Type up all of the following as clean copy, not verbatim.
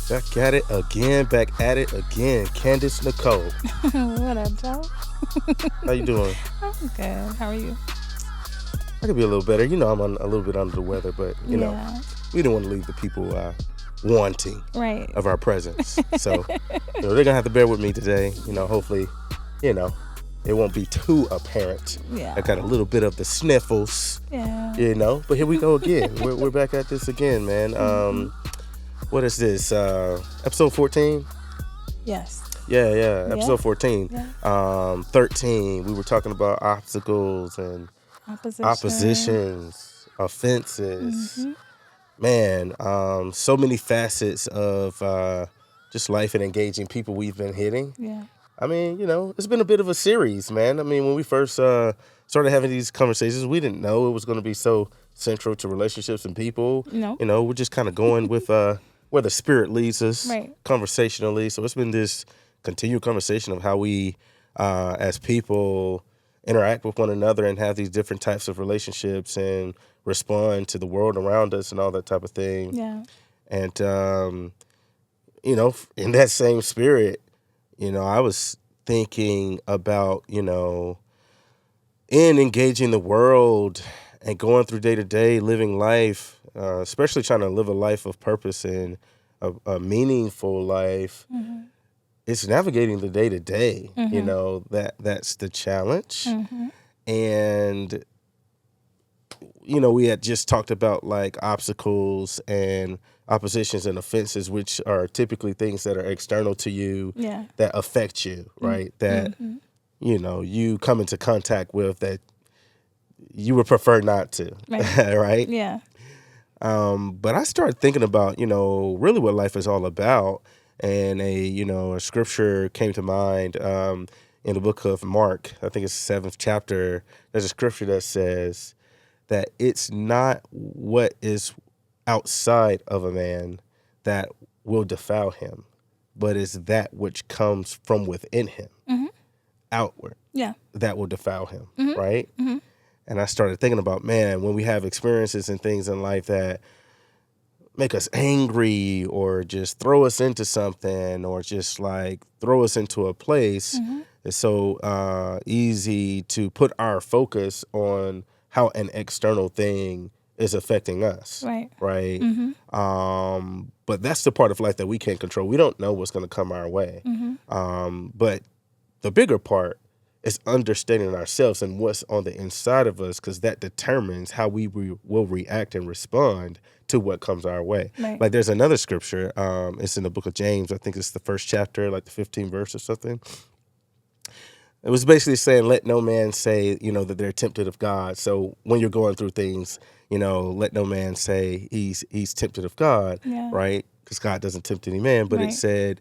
Back at it again, back at it again. Candace Nicole. What up, Joe? How you doing? I'm good. How are you? I could be a little better. I'm a little bit under the weather, but Yeah. we don't want to leave the people wanting Right. of our presence. So they're gonna have to bear with me today. Hopefully, you know, it won't be too apparent. Yeah. I got a little bit of the sniffles. Yeah. But here we go again. we're back at this again, man. What is this? Episode 14? Yes. Yeah. Episode 14. Yeah. 13. We were talking about obstacles and oppositions, offenses. Man, so many facets of just life and engaging people we've been hitting. Yeah. I mean, it's been a bit of a series, man. I mean, when we first started having these conversations, we didn't know it was going to be so central to relationships and people. No. We're just kind of going with where the spirit leads us Right. conversationally. So it's been this continued conversation of how we, as people, interact with one another and have these different types of relationships and respond to the world around us and all that type of thing. Yeah. And, in that same spirit, I was thinking about, in engaging the world and going through day to day, living life, especially trying to live a life of purpose and a meaningful life. Mm-hmm. It's navigating the day to day, Mm-hmm. that's the challenge. Mm-hmm. And, we had just talked about like obstacles and oppositions and offenses, which are typically things that are external to you Yeah. that affect you, right? That, Mm-hmm. you come into contact with that you would prefer not to, Right. right? Yeah. But I started thinking about, really what life is all about. And a scripture came to mind in the book of Mark. I think it's the 7th chapter. There's a scripture that says that it's not what is outside of a man that will defile him, but it's that which comes from within him, Mm-hmm. outward, Yeah. that will defile him, Mm-hmm. right? Mm-hmm. And I started thinking about, man, when we have experiences and things in life that make us angry or just throw us into something or just like throw us into a place, Mm-hmm. it's so easy to put our focus on how an external thing is affecting us. Right. Right. Mm-hmm. But that's the part of life that we can't control. We don't know what's going to come our way. Mm-hmm. But the bigger part is understanding ourselves and what's on the inside of us, because that determines how we will react and respond to what comes our way. Right. Like there's another scripture, it's in the book of James. I think it's the 1st chapter, like the 15th verse or something. It was basically saying, let no man say, that they're tempted of God. So when you're going through things, let no man say he's tempted of God, Yeah. right? Because God doesn't tempt any man. But Right. it said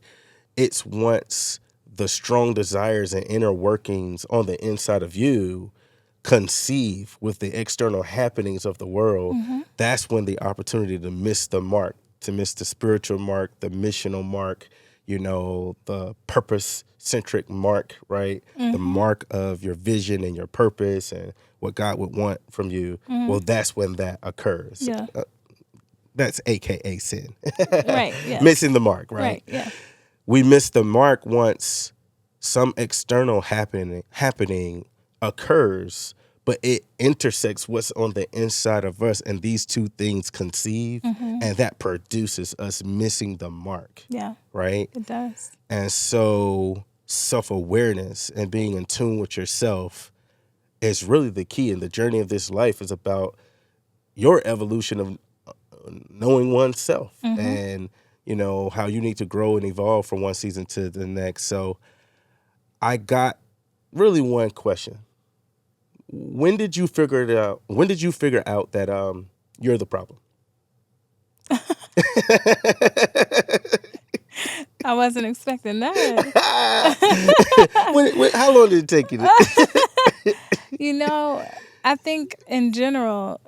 it's once the strong desires and inner workings on the inside of you conceive with the external happenings of the world, Mm-hmm. that's when the opportunity to miss the mark, to miss the spiritual mark, the missional mark, the purpose-centric mark, right? Mm-hmm. The mark of your vision and your purpose and what God would want from you. Mm-hmm. Well, that's when that occurs. Yeah. That's AKA sin. Right. Yeah. Missing the mark, right? Right. Yeah. We miss the mark once some external happening occurs, but it intersects what's on the inside of us, and these two things conceive, Mm-hmm. and that produces us missing the mark, Yeah. right? It does. And so self-awareness and being in tune with yourself is really the key, and the journey of this life is about your evolution of knowing oneself. Mm-hmm. And how you need to grow and evolve from one season to the next. So I got really one question. When did you figure it out? When did you figure out that you're the problem? I wasn't expecting that. How long did it take you? I think in general,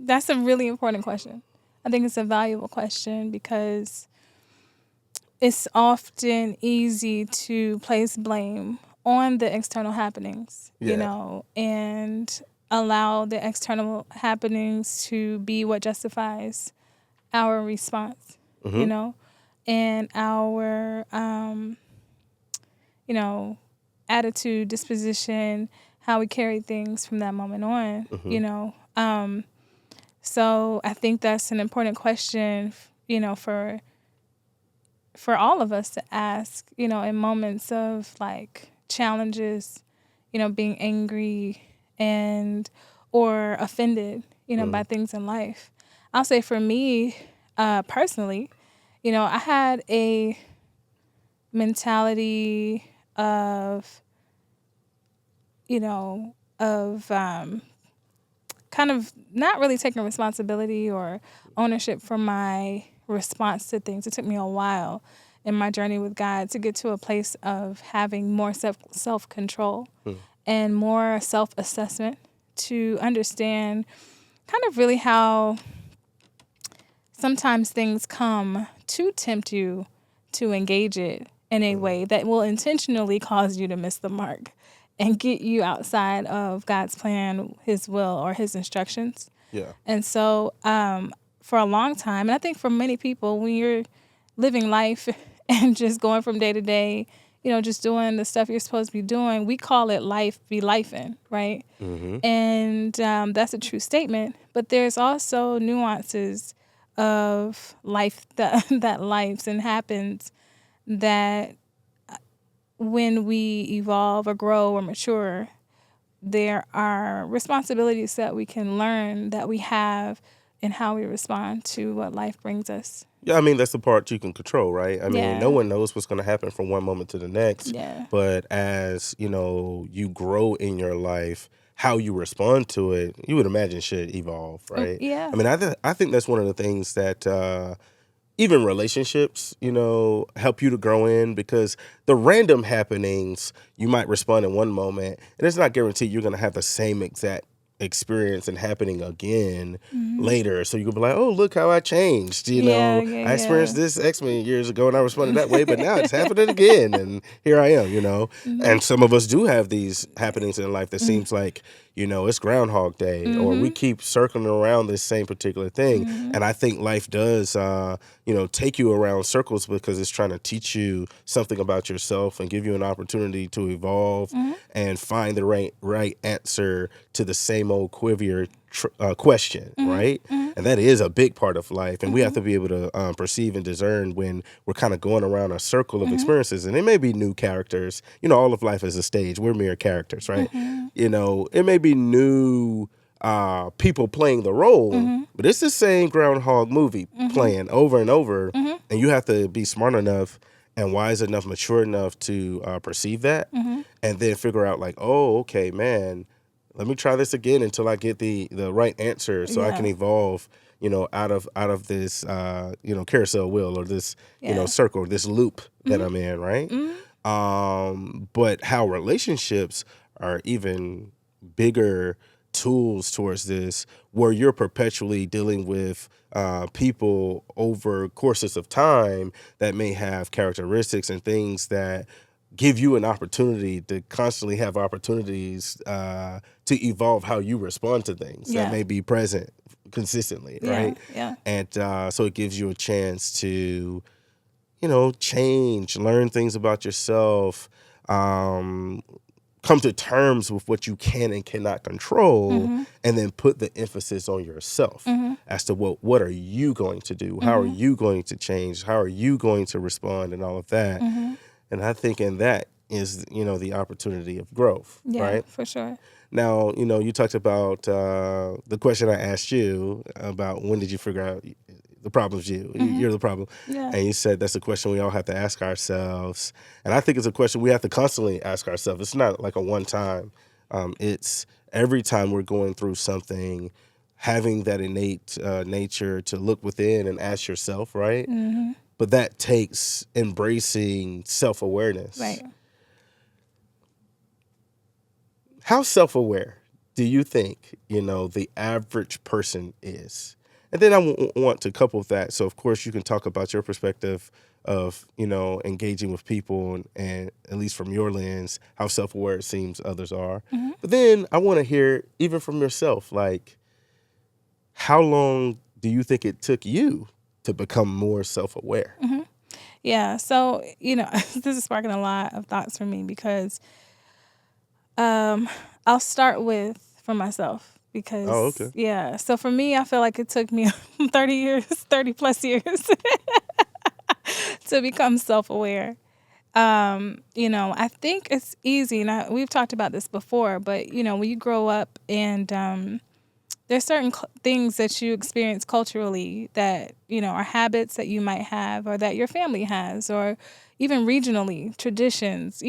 that's a really important question. I think it's a valuable question because it's often easy to place blame on the external happenings, Yeah. and allow the external happenings to be what justifies our response. you Mm-hmm. know, and our, you know, attitude, disposition, how we carry things from that moment on, Mm-hmm. you know. So I think that's an important question, you know, for all of us to ask, you know, in moments of like challenges, you know, being angry and or offended, you know, by Mm-hmm. things in life. I'll say for me, personally, you know, I had a mentality of, you know, of kind of not really taking responsibility or ownership for my response to things. It took me a while in my journey with God to get to a place of having more self control and more self assessment to understand kind of really how sometimes things come to tempt you to engage it in a way that will intentionally cause you to miss the mark and get you outside of God's plan, His will, or His instructions. Yeah. And so, for a long time, and I think for many people, when you're living life and just going from day to day, you know, just doing the stuff you're supposed to be doing, we call it life be lifing, right? Mm-hmm. And that's a true statement. But there's also nuances of life that that lives and happens that when we evolve or grow or mature, there are responsibilities that we can learn that we have in how we respond to what life brings us. Yeah, I mean that's the part you can control, right? I mean, no Yeah. one knows what's going to happen from one moment to the next, Yeah. but as, you grow in your life, how you respond to it, you would imagine should evolve, right? Yeah. I mean, I think that's one of the things that even relationships, help you to grow in because the random happenings you might respond in one moment, and it's not guaranteed you're going to have the same exact experience and happening again later. So you can be like, oh, look how I changed. Yeah. Yeah. I experienced Yeah. this X many years ago and I responded that way, but now it's happening again. And here I am, And some of us do have these happenings in life that seems like, it's Groundhog Day or we keep circling around this same particular thing. And I think life does, take you around circles because it's trying to teach you something about yourself and give you an opportunity to evolve and find the right answer to the same old quiver question, right? And that is a big part of life. And we have to be able to perceive and discern when we're kind of going around a circle of experiences. And it may be new characters. All of life is a stage. We're mere characters, right? It may be new people playing the role, but it's the same Groundhog movie playing over and over. And you have to be smart enough and wise enough, mature enough to perceive that and then figure out like, oh, okay, man, let me try this again until I get the right answer so I can Yeah. evolve, out of this, carousel wheel or this, Yeah. circle, this loop that I'm in, right? But how relationships are even bigger tools towards this, where you're perpetually dealing with people over courses of time that may have characteristics and things that give you an opportunity to constantly have opportunities to evolve how you respond to things that Yeah. may be present consistently, Yeah. right? Yeah. And so it gives you a chance to, change, learn things about yourself, come to terms with what you can and cannot control, and then put the emphasis on yourself as to what are you going to do? How are you going to change? How are you going to respond and all of that? And I think in that is, the opportunity of growth, Yeah. right? For sure. Now, you talked about the question I asked you about when did you figure out the problem's you. You're the problem. Yeah. And you said that's a question we all have to ask ourselves. And I think it's a question we have to constantly ask ourselves. It's not like a one time. It's every time we're going through something, having that innate nature to look within and ask yourself, right? But that takes embracing self-awareness. Right. How self-aware do you think, the average person is? And then I want to couple that. So, of course, you can talk about your perspective of, engaging with people and at least from your lens, how self-aware it seems others are. But then I want to hear even from yourself, like, how long do you think it took you to become more self-aware? Yeah. So, this is sparking a lot of thoughts for me because I'll start with for myself Oh, because, okay. yeah. So for me, I feel like it took me 30 years, 30 plus years to become self aware. I think it's easy. And we've talked about this before, but, when you grow up and there's certain things that you experience culturally that, are habits that you might have or that your family has or even regionally, traditions.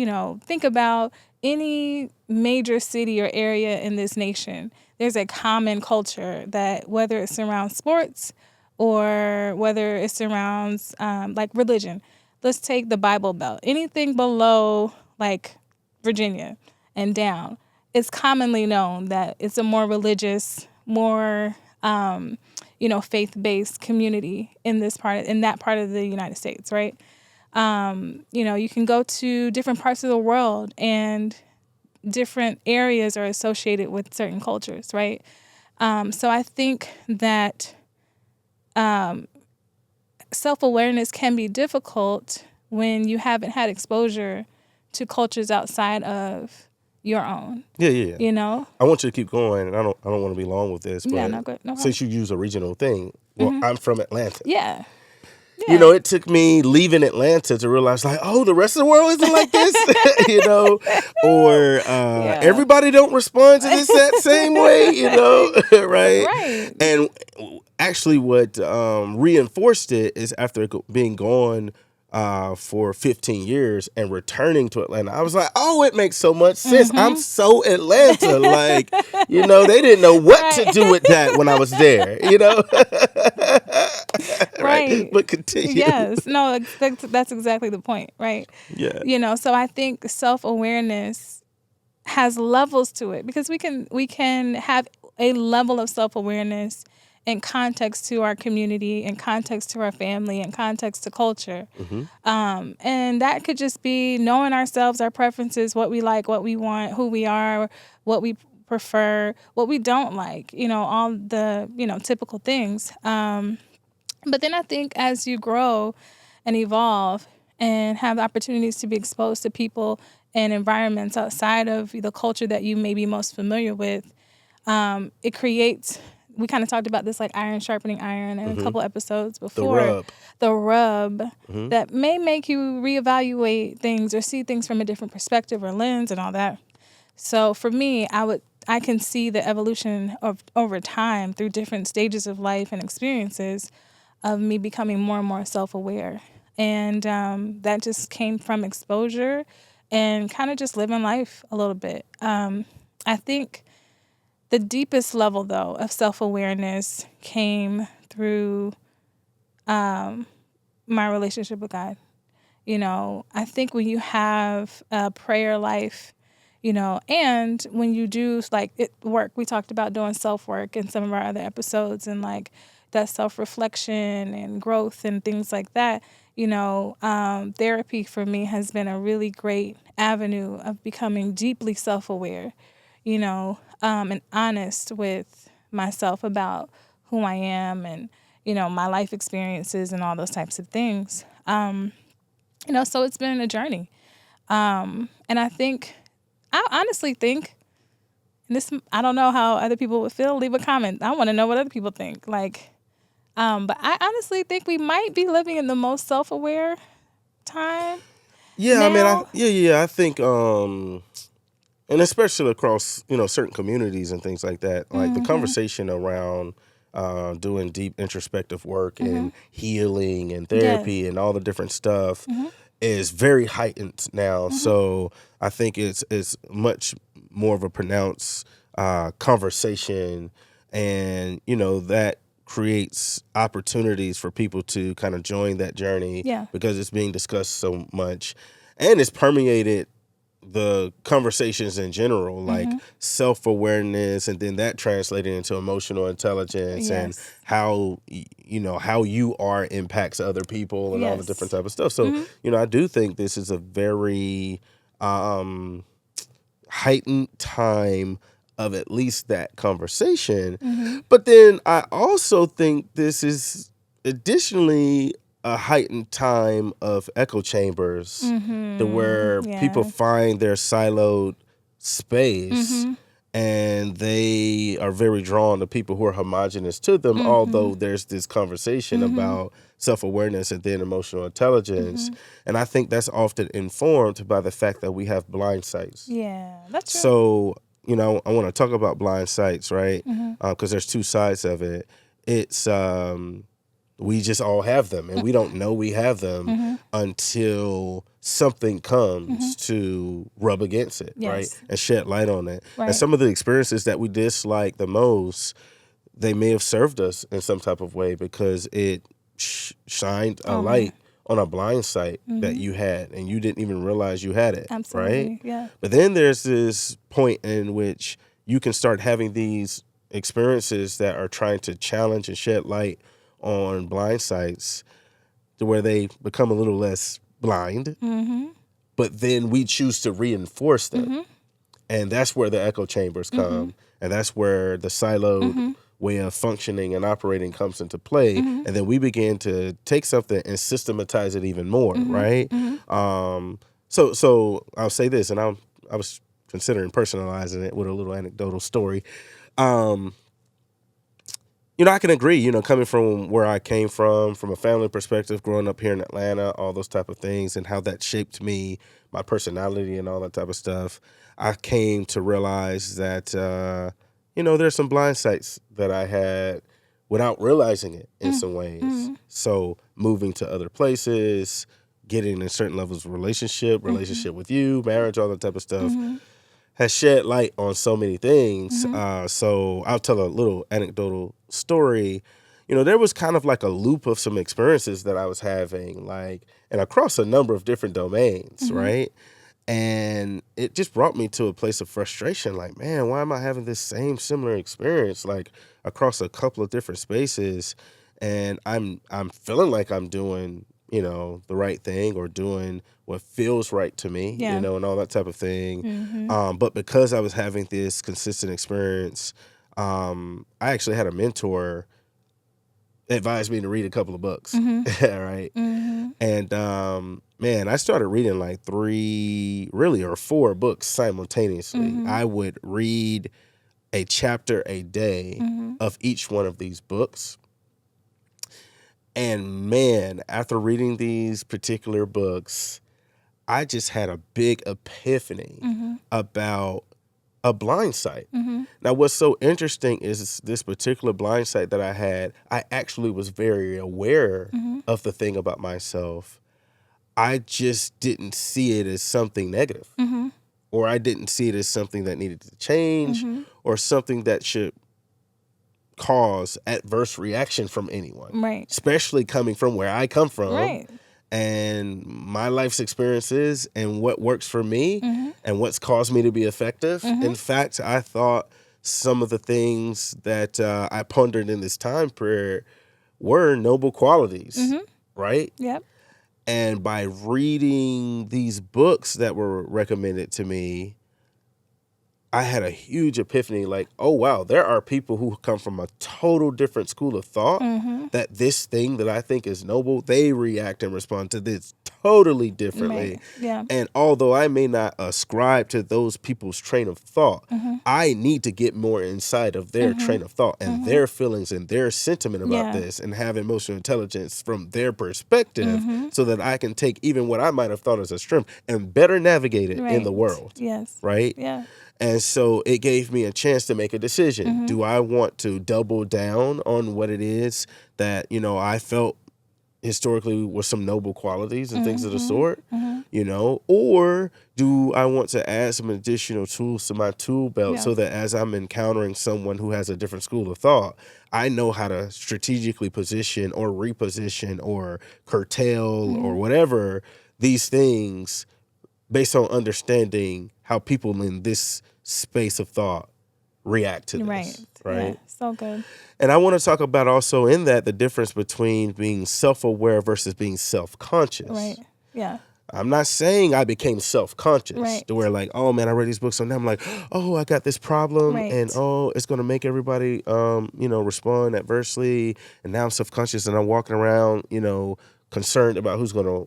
Think about any major city or area in this nation. There's a common culture that whether it surrounds sports or whether it surrounds like religion. Let's take the Bible Belt. Anything below like Virginia and down, it's commonly known that it's a more religious, more faith-based community in that part of the United States, right? You can go to different parts of the world and different areas are associated with certain cultures, right? So I think that self-awareness can be difficult when you haven't had exposure to cultures outside of your own. Yeah, yeah, You yeah. know? I want you to keep going, and I don't want to be long with this, Yeah, but no good, no problem. since you use a regional thing, well, I'm from Atlanta. Yeah. It took me leaving Atlanta to realize, like, oh, the rest of the world isn't like this, or Yeah. everybody don't respond to this that same way, right? Right. And actually, what reinforced it is after being gone for 15 years and returning to Atlanta, I was like, oh, it makes so much sense. I'm so Atlanta. Like, they didn't know what to do with that when I was there, Right. But continue. Yes. No, that's exactly the point, right? Yeah. So I think self-awareness has levels to it because we can have a level of self-awareness in context to our community, in context to our family, in context to culture. And that could just be knowing ourselves, our preferences, what we like, what we want, who we are, what we prefer, what we don't like, all the, typical things. But then I think as you grow and evolve and have the opportunities to be exposed to people and environments outside of the culture that you may be most familiar with, it creates, we kind of talked about this like iron sharpening iron in a couple episodes before. The rub that may make you reevaluate things or see things from a different perspective or lens and all that. So for me, I can see the evolution of over time through different stages of life and experiences of me becoming more and more self-aware. And that just came from exposure and kind of just living life a little bit. I think the deepest level, though, of self-awareness came through my relationship with God. I think when you have a prayer life, and when you do work, we talked about doing self-work in some of our other episodes and like that self-reflection and growth and things like that. Therapy for me has been a really great avenue of becoming deeply self-aware, and honest with myself about who I am and, my life experiences and all those types of things. So it's been a journey. And I honestly think, and this, I don't know how other people would feel, leave a comment. I want to know what other people think. But I honestly think we might be living in the most self-aware time. Yeah, now. I think, and especially across, certain communities and things like that, like the conversation around doing deep introspective work and healing and therapy and all the different stuff is very heightened now. So I think it's much more of a pronounced conversation, and that creates opportunities for people to kind of join that journey because it's being discussed so much, and it's permeated the conversations in general, like self-awareness, and then that translated into emotional intelligence and how how you are impacts other people and all the different type of stuff. So I do think this is a very heightened time of at least that conversation. But then I also think this is additionally a heightened time of echo chambers to where people Yeah. find their siloed space and they are very drawn to people who are homogenous to them, although there's this conversation about self-awareness and then emotional intelligence. And I think that's often informed by the fact that we have blind sights. Yeah. That's true. So, I want to talk about blind sights, right? Because there's two sides of it. It's we just all have them, and we don't know we have them until something comes to rub against it, right? Yes. And shed light on it. And Right. some of the experiences that we dislike the most, they may have served us in some type of way because it shined a light on a blind sight that you had, and you didn't even realize you had it, Absolutely. right? Yeah. But then there's this point in which you can start having these experiences that are trying to challenge and shed light on blind sights to where they become a little less blind, but then we choose to reinforce them. And that's where the echo chambers come. And that's where the siloed way of functioning and operating comes into play. And then we begin to take something and systematize it even more, right? So I'll say this, and I was considering personalizing it with a little anecdotal story. I can agree, coming from where I came from a family perspective, growing up here in Atlanta, all those type of things, and how that shaped me, my personality and all that type of stuff. I came to realize that, there's some blind sights that I had without realizing it in some ways. So moving to other places, getting in certain levels of relationship with you, marriage, all that type of stuff, has shed light on so many things. So I'll tell a little anecdotal story. There was kind of like a loop of some experiences that I was having, and across a number of different domains, right? And it just brought me to a place of frustration. Like, man, why am I having this same similar experience, across a couple of different spaces? And I'm feeling like I'm doing, the right thing or doing what feels right to me, Yeah. and all that type of thing. But because I was having this consistent experience, I actually had a mentor advised me to read a couple of books, right? And man, I started reading like 3 or 4 books simultaneously. I would read a chapter a day of each one of these books. And man, after reading these particular books, I just had a big epiphany about a blind sight. Now, what's so interesting is this particular blind sight that I had, I actually was very aware of the thing about myself. I just didn't see it as something negative, or I didn't see it as something that needed to change, or something that should cause adverse reaction from anyone, Right. especially coming from where I come from. Right. And my life's experiences and what works for me and what's caused me to be effective. In fact, I thought some of the things that I pondered in this time period were noble qualities, right? Yep. And by reading these books that were recommended to me, I had a huge epiphany, like, oh, wow, there are people who come from a total different school of thought that this thing that I think is noble, they react and respond to this totally differently. Right. Yeah. And although I may not ascribe to those people's train of thought, I need to get more inside of their train of thought and their feelings and their sentiment about Yeah. this and have emotional intelligence from their perspective so that I can take even what I might have thought as a strength and better navigate it in the Right. world, Yes. right? Yeah. And so it gave me a chance to make a decision. Do I want to double down on what it is that, I felt historically were some noble qualities and things of the sort, or do I want to add some additional tools to my tool belt so that as I'm encountering someone who has a different school of thought, I know how to strategically position or reposition or curtail or whatever these things based on understanding how people in this space of thought react to this, right? Yeah. So good. And I want to talk about also in that the difference between being self-aware versus being self-conscious. Right. Yeah. I'm not saying I became self-conscious Right. to where like, oh man, I read these books, so now I'm like, oh, I got this problem, and Right. oh, it's gonna make everybody, respond adversely, and now I'm self-conscious, and I'm walking around, concerned about who's gonna,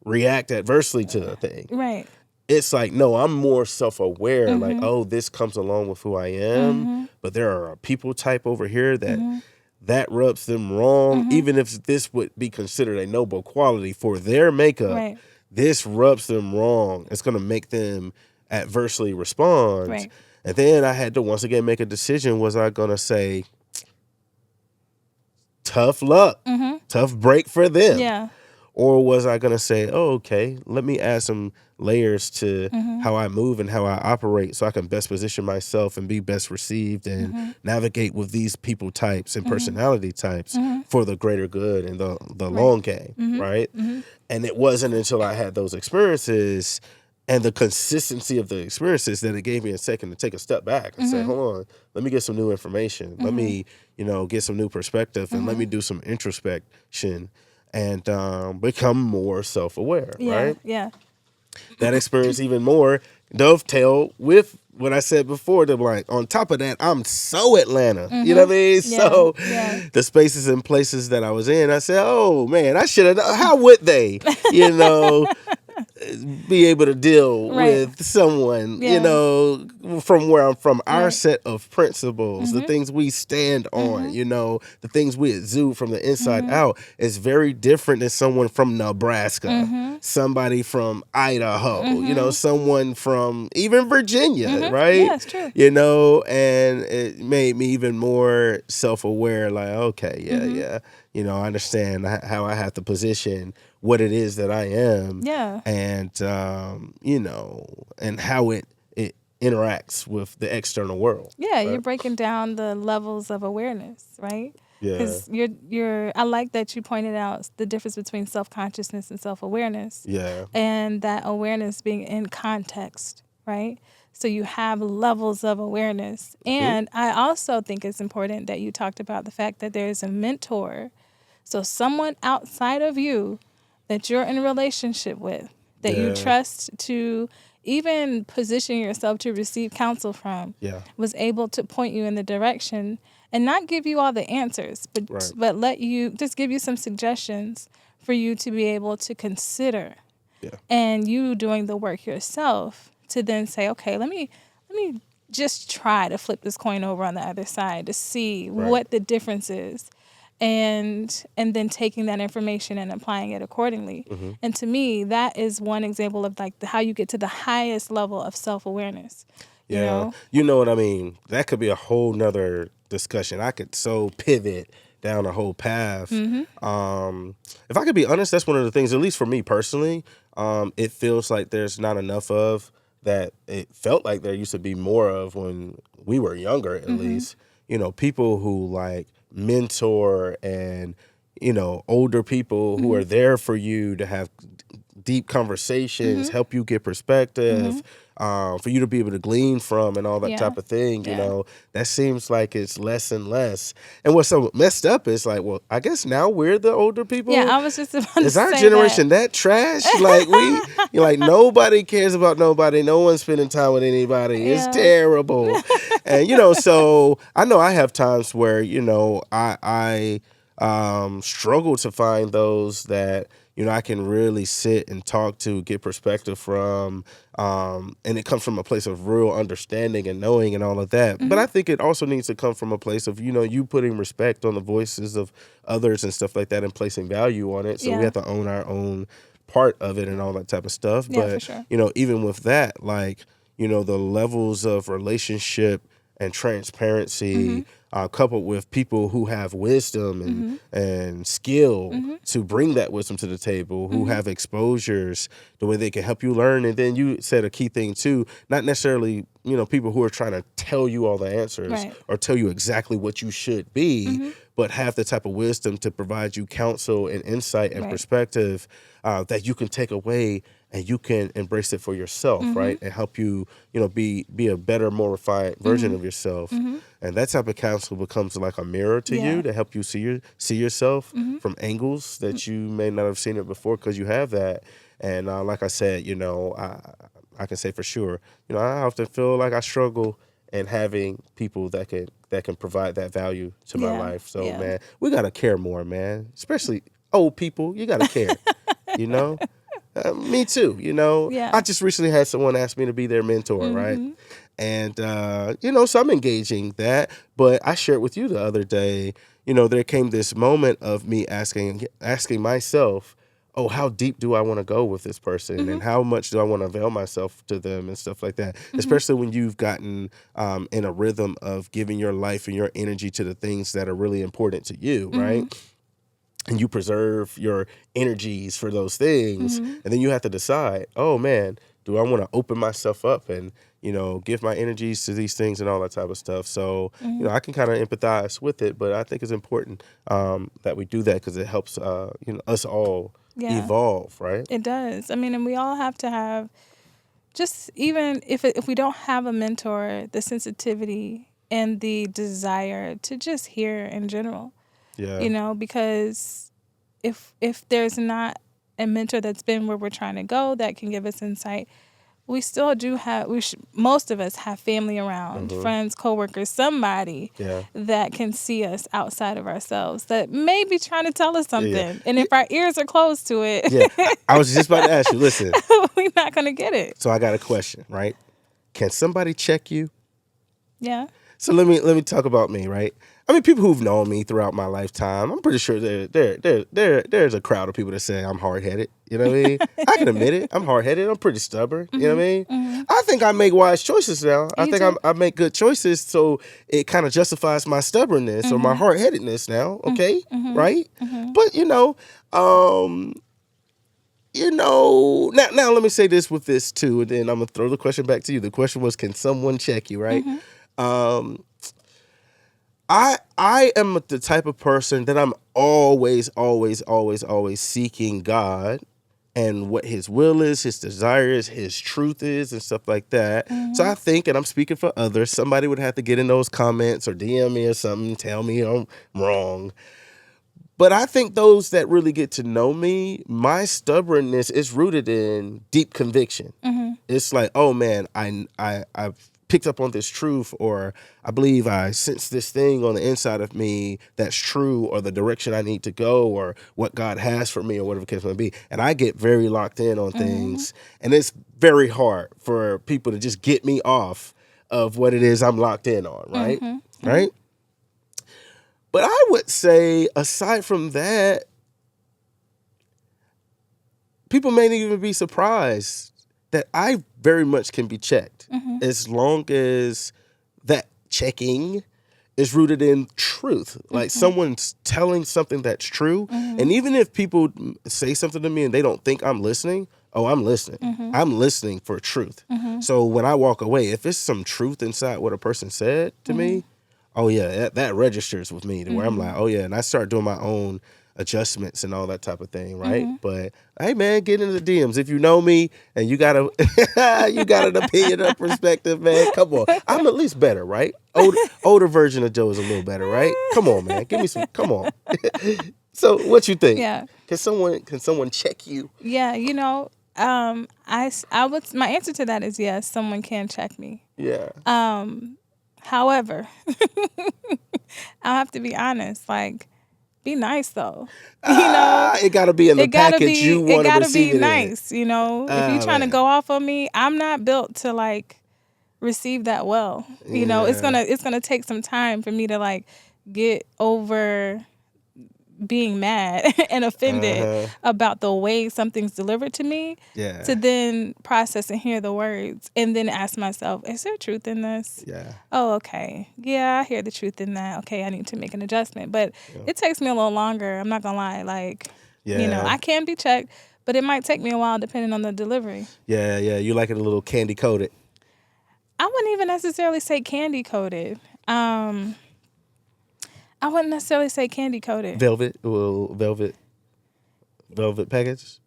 react adversely to the thing. Right. It's like, no, I'm more self-aware. Like, Mm-hmm. oh, this comes along with who I am, Mm-hmm. but there are a people type over here Mm-hmm. that rubs them wrong, Mm-hmm. even if this would be considered a noble quality for their makeup. Right. This rubs them wrong. It's going to make them adversely respond. Right. And then I had to once again make a decision. Was I going to say, tough luck, Mm-hmm. tough break for them? Yeah. Or was I going to say, oh, okay, let me add some layers to Mm-hmm. how I move and how I operate so I can best position myself and be best received and Mm-hmm. navigate with these people types and personality types Mm-hmm. for the greater good and the Right. long game, Mm-hmm. right? Mm-hmm. And it wasn't until I had those experiences and the consistency of the experiences that it gave me a second to take a step back and say, Mm-hmm. hold on, let me get some new information. Let me, get some new perspective and let me do some introspection and become more self-aware, Yeah. right? Yeah. That experience even more dovetail with what I said before. To like, on top of that, I'm so Atlanta. You know what I mean? Yeah. So Yeah. the spaces and places that I was in, I said, oh man, I should have. How would they, you know, be able to deal Right. with someone, Yeah. from where I'm from, our Right. set of principles, the things we stand on, the things we exude from the inside out is very different than someone from Nebraska, somebody from Idaho, someone from even Virginia, right? Yeah, it's true. And it made me even more self-aware, like, okay, yeah. I understand how I have to position what it is that I am, Yeah. and and how it interacts with the external world. Yeah, you're right? breaking down the levels of awareness, right? Yeah, Because I like that you pointed out the difference between self-consciousness and self-awareness, yeah, and that awareness being in context, right? So you have levels of awareness. And I also think it's important that you talked about the fact that there's a mentor. So someone outside of you that you're in a relationship with, that you Yeah. trust to even position yourself to receive counsel from, yeah, was able to point you in the direction and not give you all the answers, but Right. but let you just give you some suggestions for you to be able to consider. Yeah. And you doing the work yourself to then say, okay, let me just try to flip this coin over on the other side to see Right. what the difference is, and then taking that information and applying it accordingly. Mm-hmm. And to me, that is one example of like how you get to the highest level of self-awareness. yeah. You know? You know what I mean? That could be a whole nother discussion. I could so pivot down a whole path. If I could be honest, that's one of the things, at least for me personally, it feels like there's not enough of that. It felt like there used to be more of when we were younger, at least. People who like mentor and older people who are there for you to have deep conversations, help you get perspective, for you to be able to glean from and all that Yeah. type of thing. Yeah. That seems like it's less and less. And what's so messed up is like, well, I guess now we're the older people. Yeah, I was just about to Is our say generation that trash? Like nobody cares about nobody. No one's spending time with anybody. Yeah. It's terrible. And so I know I have times where I struggle to find those that I can really sit and talk to, get perspective from, and it comes from a place of real understanding and knowing and all of that. But I think it also needs to come from a place of you putting respect on the voices of others and stuff like that and placing value on it. So Yeah. we have to own our own part of it and all that type of stuff. Yeah, But for sure. even with that, like the levels of relationship and transparency, coupled with people who have wisdom and skill to bring that wisdom to the table, who have exposures the way they can help you learn. And then you said a key thing too, not necessarily people who are trying to tell you all the answers Right. or tell you exactly what you should be, but have the type of wisdom to provide you counsel and insight and Right. perspective that you can take away and you can embrace it for yourself, right? And help you, be a better, more refined version of yourself. And that type of counsel becomes like a mirror to Yeah. you to help you see yourself from angles that you may not have seen it before because you have that. And like I said, I can say for sure, I often feel like I struggle in having people that can provide that value to my Yeah. life. So Yeah. man, we gotta care more, man. Especially old people, you gotta care. you know, me too. Yeah. I just recently had someone ask me to be their mentor, right? And so I'm engaging that. But I shared with you the other day. There came this moment of me asking myself, oh, how deep do I want to go with this person, and how much do I want to avail myself to them and stuff like that. Especially when you've gotten in a rhythm of giving your life and your energy to the things that are really important to you, right? And you preserve your energies for those things, and then you have to decide, oh man, do I want to open myself up and give my energies to these things and all that type of stuff. So I can kind of empathize with it, but I think it's important that we do that because it helps us all Yeah. evolve, right? It does. I mean, and we all have to have, just even if we don't have a mentor, the sensitivity and the desire to just hear in general. Yeah. Because if there's not a mentor that's been where we're trying to go that can give us insight, we still do have, most of us have family around, friends, coworkers, somebody Yeah. that can see us outside of ourselves that may be trying to tell us something. Yeah. And if our ears are closed to it, Yeah. I was just about to ask you, listen, we're not going to get it. so I got a question, right? Can somebody check you? Yeah. So let me talk about me, right? I mean, people who've known me throughout my lifetime, I'm pretty sure there's a crowd of people that say I'm hard-headed. You know what I mean? I can admit it. I'm hard-headed. I'm pretty stubborn. You know what I mean? I think I make wise choices now. I You think do. I make good choices, so it kind of justifies my stubbornness or my hard-headedness now. Okay, right? But now let me say this with this too, and then I'm gonna throw the question back to you. The question was, can someone check you, right? I am the type of person that I'm always seeking God and what his will is, his desire is, his truth is, and stuff like that. So I think, and I'm speaking for others, somebody would have to get in those comments or DM me or something, tell me I'm wrong. But I think those that really get to know me, my stubbornness is rooted in deep conviction. It's like, oh man, I've picked up on this truth, or I believe I sense this thing on the inside of me that's true, or the direction I need to go, or what God has for me, or whatever the case may be. And I get very locked in on things, and it's very hard for people to just get me off of what it is I'm locked in on, right? Right? But I would say, aside from that, people may not even be surprised that I very much can be checked, as long as that checking is rooted in truth. Like someone's telling something that's true. And even if people say something to me and they don't think I'm listening, oh, I'm listening. I'm listening for truth. So when I walk away, if it's some truth inside what a person said to me, oh yeah, that registers with me to where I'm like, oh yeah, and I start doing my own adjustments and all that type of thing, right? But hey man, get into the DMs. If you know me and you got an opinion or perspective, man, come on. I'm at least better, right? Older version of Joe is a little better, right? Come on, man. Give me some, come on. So what you think? Yeah. Can someone check you? Yeah. I would, my answer to that is yes, someone can check me. Yeah. However, I'll have to be honest, like, be nice though. It gotta be in the package you want to gotta receive be it nice, if you're trying to man. go off on me, I'm not built to like receive that well. It's gonna take some time for me to like get over being mad and offended about the way something's delivered to me, Yeah. to then process and hear the words and then ask myself, is there truth in this? Yeah. Oh, okay. Yeah, I hear the truth in that. Okay, I need to make an adjustment. But it takes me a little longer. I'm not going to lie. Like, Yeah. I can be checked, but it might take me a while depending on the delivery. Yeah. You like it a little candy coated. I wouldn't even necessarily say candy coated. I wouldn't necessarily say candy coated. Velvet, well, velvet package.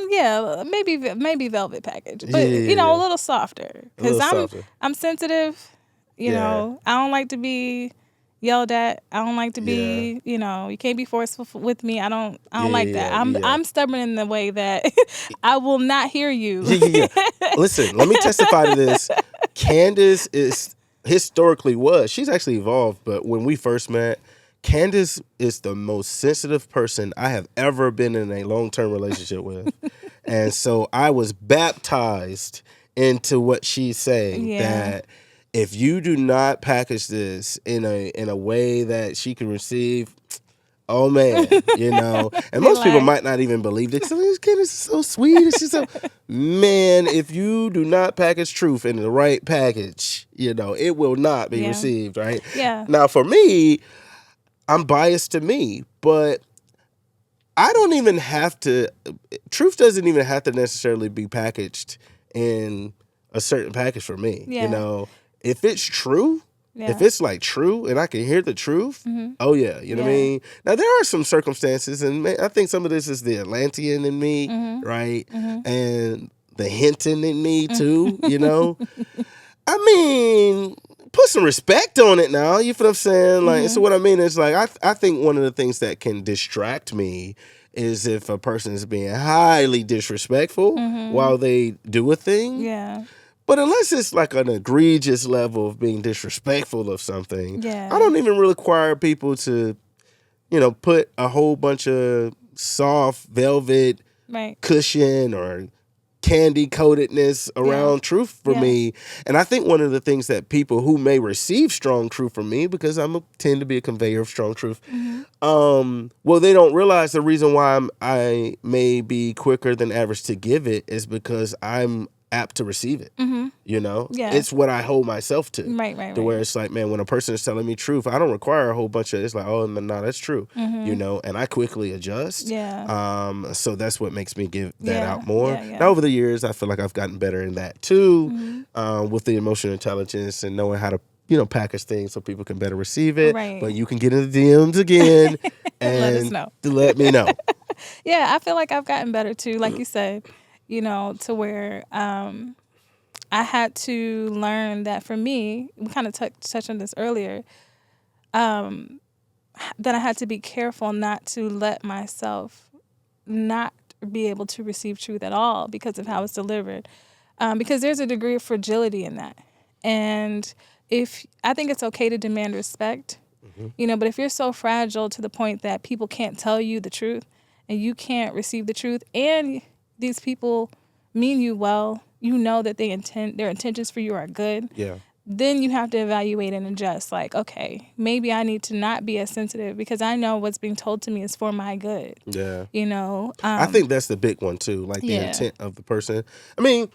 Yeah, maybe velvet package, but Yeah. a little softer A little because softer. I'm sensitive. Yeah. I don't like to be yelled at. I don't like to Yeah. be, you can't be forceful with me. I don't like that. Yeah. I'm stubborn in the way that I will not hear you. Yeah. Listen, let me testify to this. Candace is historically she's actually evolved, but when we first met, Candace is the most sensitive person I have ever been in a long-term relationship with. And so I was baptized into what she's saying, Yeah. that if you do not package this in a way that she can receive, oh man, and most people might not even believe it. So this kid is so sweet. She's so, man, if you do not package truth in the right package, it will not be received, right? Yeah. Now for me, I'm biased to me, but I don't even have to, truth doesn't even have to necessarily be packaged in a certain package for me. Yeah. If it's true, if it's like true and I can hear the truth, oh yeah, you know what I mean? Now there are some circumstances, and I think some of this is the Atlantean in me, right? And the Hinton in me too, I mean, put some respect on it now. You feel what I'm saying? Like, so what I mean is, like, I think one of the things that can distract me is if a person is being highly disrespectful while they do a thing. Yeah. But unless it's like an egregious level of being disrespectful of something, Yeah. I don't even require people to, put a whole bunch of soft velvet cushion or candy coatedness around truth for me. And I think one of the things that people who may receive strong truth from me, because tend to be a conveyor of strong truth, they don't realize the reason why I may be quicker than average to give it is because I'm apt to receive it. It's what I hold myself to. Right. To where it's like, man, when a person is telling me truth, I don't require a whole bunch of, it's like, oh no, that's true. And I quickly adjust. So that's what makes me give that out more. Now over the years, I feel like I've gotten better in that too, with the emotional intelligence and knowing how to package things so people can better receive it. Right. But you can get in the DMs again and let us know. Let me know. Yeah, I feel like I've gotten better too, like you said, to where I had to learn that for me, we kind of touched on this earlier, that I had to be careful not to let myself not be able to receive truth at all because of how it's delivered. Because there's a degree of fragility in that. And I think it's okay to demand respect, but if you're so fragile to the point that people can't tell you the truth and you can't receive the truth, and these people mean you well, that their intentions for you are good. Yeah. Then you have to evaluate and adjust. Like, okay, maybe I need to not be as sensitive because I know what's being told to me is for my good. Yeah. I think that's the big one too, like the intent of the person. I mean,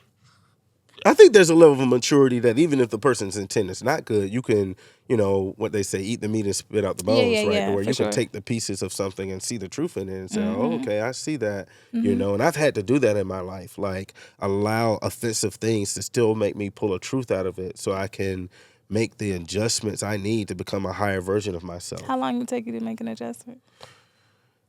I think there's a level of maturity that even if the person's intent is not good, you can, what they say, eat the meat and spit out the bones, right? Where you can take the pieces of something and see the truth in it and say, oh, okay, I see that, and I've had to do that in my life, like allow offensive things to still make me pull a truth out of it so I can make the adjustments I need to become a higher version of myself. How long would it take you to make an adjustment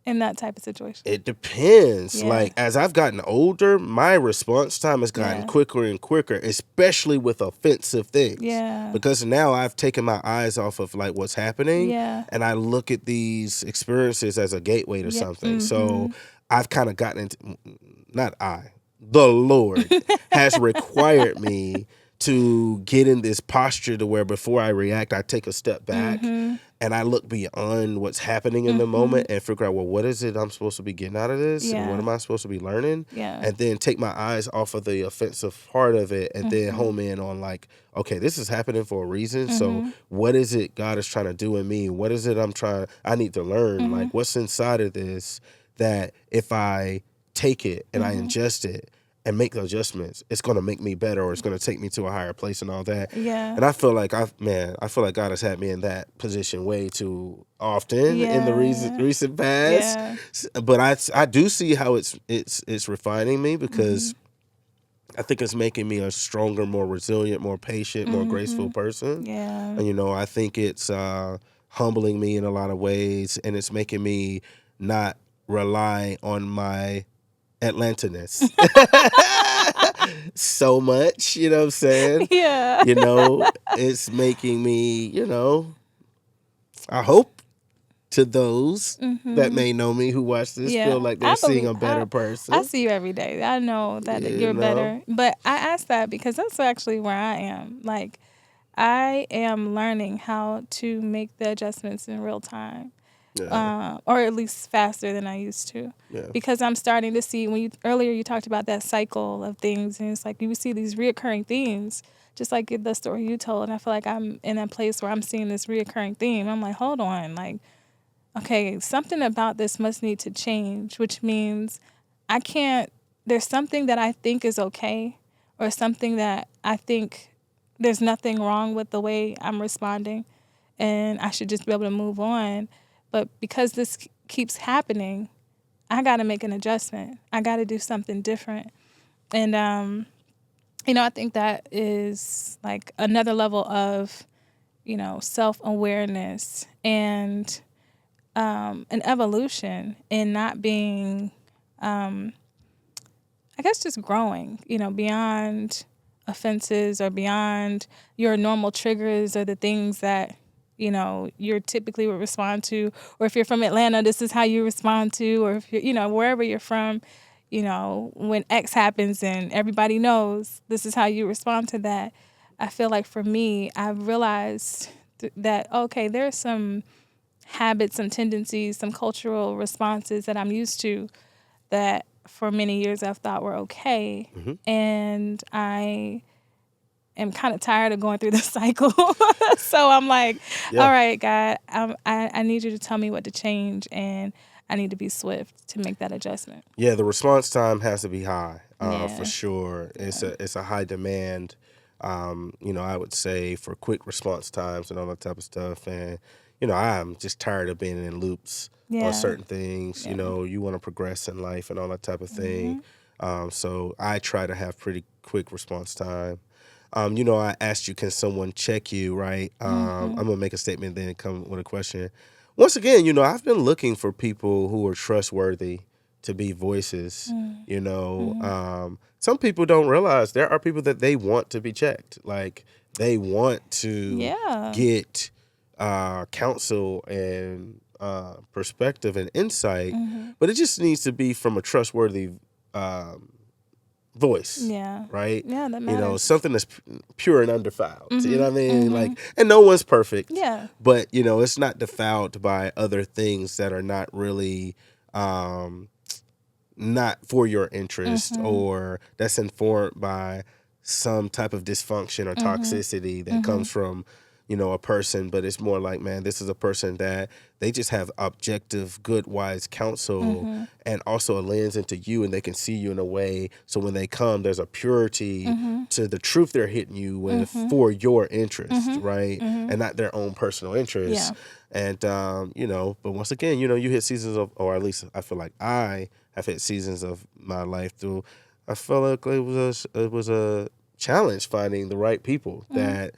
in that type of situation? It depends. Like, as I've gotten older, my response time has gotten quicker and quicker, especially with offensive things. Yeah. Because now I've taken my eyes off of like what's happening, and I look at these experiences as a gateway to something. So I've kind of gotten into, the Lord has required me to get in this posture to where before I react, I take a step back and I look beyond what's happening in the moment and figure out, well, what is it I'm supposed to be getting out of this? And what am I supposed to be learning? And then take my eyes off of the offensive part of it and then home in on like, okay, this is happening for a reason. So what is it God is trying to do in me? What is it I need to learn? Like, what's inside of this that if I take it and I ingest it and make the adjustments, it's going to make me better, or it's going to take me to a higher place and all that. Yeah. And I feel like God has had me in that position way too often in the recent past. Yeah. But I do see how it's refining me because I think it's making me a stronger, more resilient, more patient, more graceful person. Yeah. And I think it's humbling me in a lot of ways, and it's making me not rely on my Atlantaness so much, you know what I'm saying? Yeah. You know, it's making me, I hope to those that may know me who watch this feel Yeah. like they're I seeing believe a better I person. see you every day. I know that You you're know? better. But I ask that because that's actually where I am. Like, I am learning how to make the adjustments in real time. Yeah. Or at least faster than I used to. Yeah. Because I'm starting to see, when you earlier you talked about that cycle of things, and it's like you see these reoccurring themes, just like the story you told. And I feel like I'm in a place where I'm seeing this reoccurring theme. I'm like, hold on, like, okay, something about this must need to change, which means I can't, there's something that I think is okay, or something that I think there's nothing wrong with the way I'm responding, and I should just be able to move on. But because this keeps happening, I got to make an adjustment. I got to do something different. And, I think that is like another level of, self-awareness and an evolution in not being, I guess, just growing, beyond offenses or beyond your normal triggers or the things that, you're typically would respond to. Or if you're from Atlanta, this is how you respond to. Or if you're, wherever you're from, when X happens and everybody knows, this is how you respond to that. I feel like for me, I've realized that, okay, there's some habits, some tendencies, some cultural responses that I'm used to that for many years I've thought were okay. And I am kind of tired of going through this cycle. So I'm like, Yeah. all right, God, I need you to tell me what to change, and I need to be swift to make that adjustment. Yeah, the response time has to be high, Yeah. for sure. It's a high demand, I would say, for quick response times and all that type of stuff. And, I'm just tired of being in loops Yeah. on certain things. Yeah. You want to progress in life and all that type of thing. So I try to have pretty quick response time. I asked you, can someone check you, right? I'm going to make a statement, then come with a question. Once again, I've been looking for people who are trustworthy to be voices. Some people don't realize there are people that they want to be checked. Like, they want to get counsel and perspective and insight, but it just needs to be from a trustworthy voice. Yeah. Right? Yeah, that matters. Something that's pure and undefiled. You know what I mean? Like, and no one's perfect. Yeah. But, it's not defiled by other things that are not really not for your interest, or that's informed by some type of dysfunction or toxicity that comes from, a person. But it's more like, man, this is a person that they just have objective, good, wise counsel, and also a lens into you, and they can see you in a way. So when they come, there's a purity to the truth they're hitting you with for your interest, right? And not their own personal interest. Yeah. And, but once again, you hit seasons of, or at least I feel like I have hit seasons of my life through, I felt like it was a challenge finding the right people that,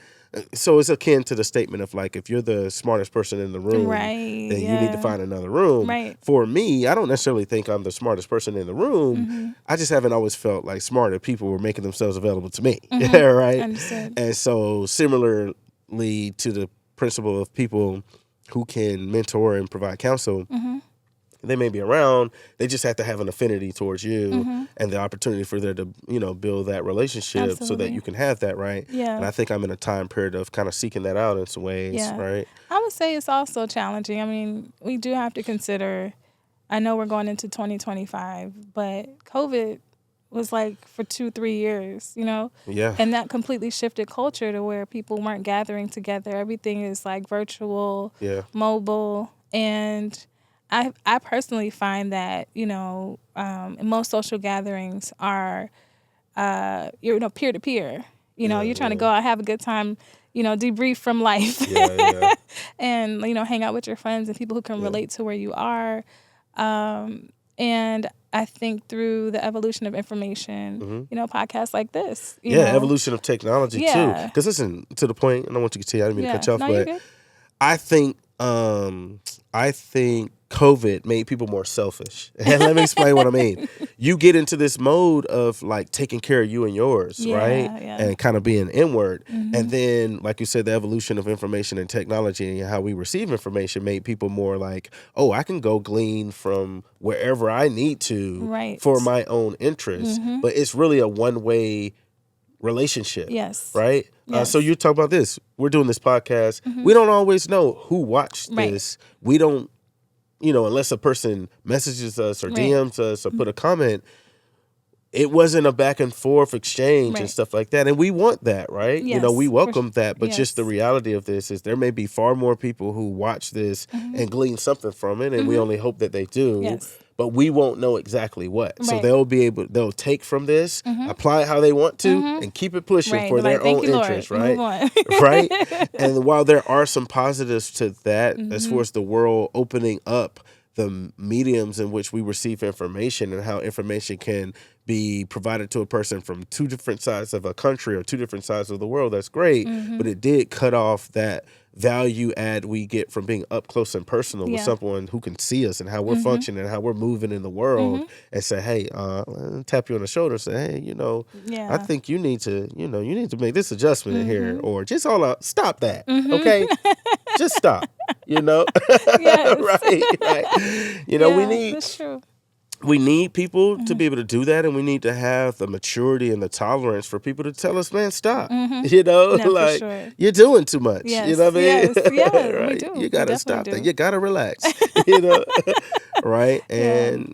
so it's akin to the statement of, like, if you're the smartest person in the room, Right, then you need to find another room. Right. For me, I don't necessarily think I'm the smartest person in the room. I just haven't always felt like smarter people were making themselves available to me. Right? Understood. And so similarly to the principle of people who can mentor and provide counsel, they may be around. They just have to have an affinity towards you and the opportunity for there to, build that relationship so that you can have that, right? Yeah. And I think I'm in a time period of kind of seeking that out in some ways, right? I would say it's also challenging. I mean, we do have to consider, I know we're going into 2025, but COVID was like for 2-3 years, Yeah. And that completely shifted culture to where people weren't gathering together. Everything is like virtual, mobile, and I personally find that, most social gatherings are, peer to peer. You're trying to go out, have a good time, debrief from life, and, hang out with your friends and people who can relate to where you are. And I think through the evolution of information, podcasts like this. Evolution of technology too. Yeah. Because listen, to the point, and I want you to continue, I didn't mean to cut you off, No, you're but good. I think I think COVID made people more selfish. And let me explain what I mean. You get into this mode of like taking care of you and yours, right? Yeah. And kind of being inward. And then, like you said, the evolution of information and technology and how we receive information made people more like, oh, I can go glean from wherever I need to Right. for my own interest. But it's really a one-way relationship. Yes. Right? Yes. So you talk about this. We're doing this podcast. We don't always know who watched Right. this. We don't, unless a person messages us or Right. DMs us or put a comment, it wasn't a back and forth exchange and Right. stuff like that. And we want that, right? Yes, We for welcome that. But just the yes. reality of this is there may be far more people who watch this and glean something from it. And we only hope that they do. Yes. But we won't know exactly what. So Right. they'll take from this, apply it how they want to, and keep it pushing Right. for Be their like, thank own you, Lord. interest, right? Move on. Right? And while there are some positives to that, as far as the world opening up the mediums in which we receive information and how information can be provided to a person from two different sides of a country or two different sides of the world, that's great. But it did cut off that value add we get from being up close and personal with Yeah. someone who can see us and how we're functioning and how we're moving in the world and say, hey, tap you on the shoulder and say, hey, I Yeah. think you need to make this adjustment in here, or just all out, stop that, okay? Just stop, Yes. right. We Yeah, need that's true. we need people to be able to do that, and we need to have the maturity and the tolerance for people to tell us, man, stop. No, for Like sure. you're doing too much. Yes, You know what I mean? yes, yeah, we Right? do. You We gotta definitely stop that. do. You gotta relax. Right? And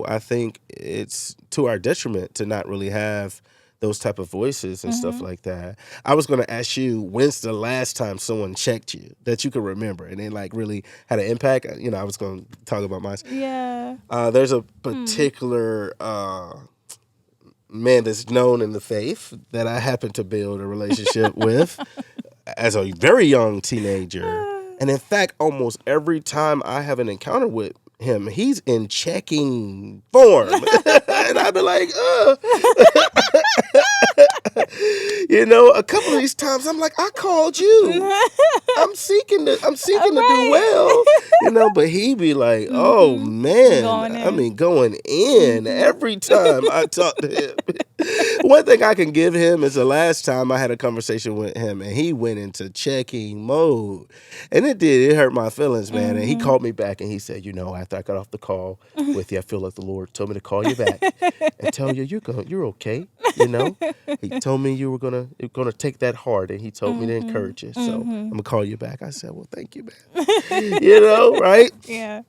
I think it's to our detriment to not really have those type of voices and stuff like that. I was going to ask you, when's the last time someone checked you that you can remember and it like really had an impact? I was going to talk about mine. Yeah. There's a particular man that's known in the faith that I happen to build a relationship with as a very young teenager. And in fact, almost every time I have an encounter with him, he's in checking form. And I'd be like, a couple of these times I'm like, I called you. I'm seeking to do well. But he'd be like, oh man. Going in. I mean, going in every time I talk to him. One thing I can give him is the last time I had a conversation with him and he went into checking mode. And it hurt my feelings, man. And he called me back and he said, after I got off the call with you, I feel like the Lord told me to call you back and tell you you're okay. He told me you're gonna take that hard, and he told me to encourage you. So I'm gonna call you back. I said, well, thank you, man. Right? Yeah.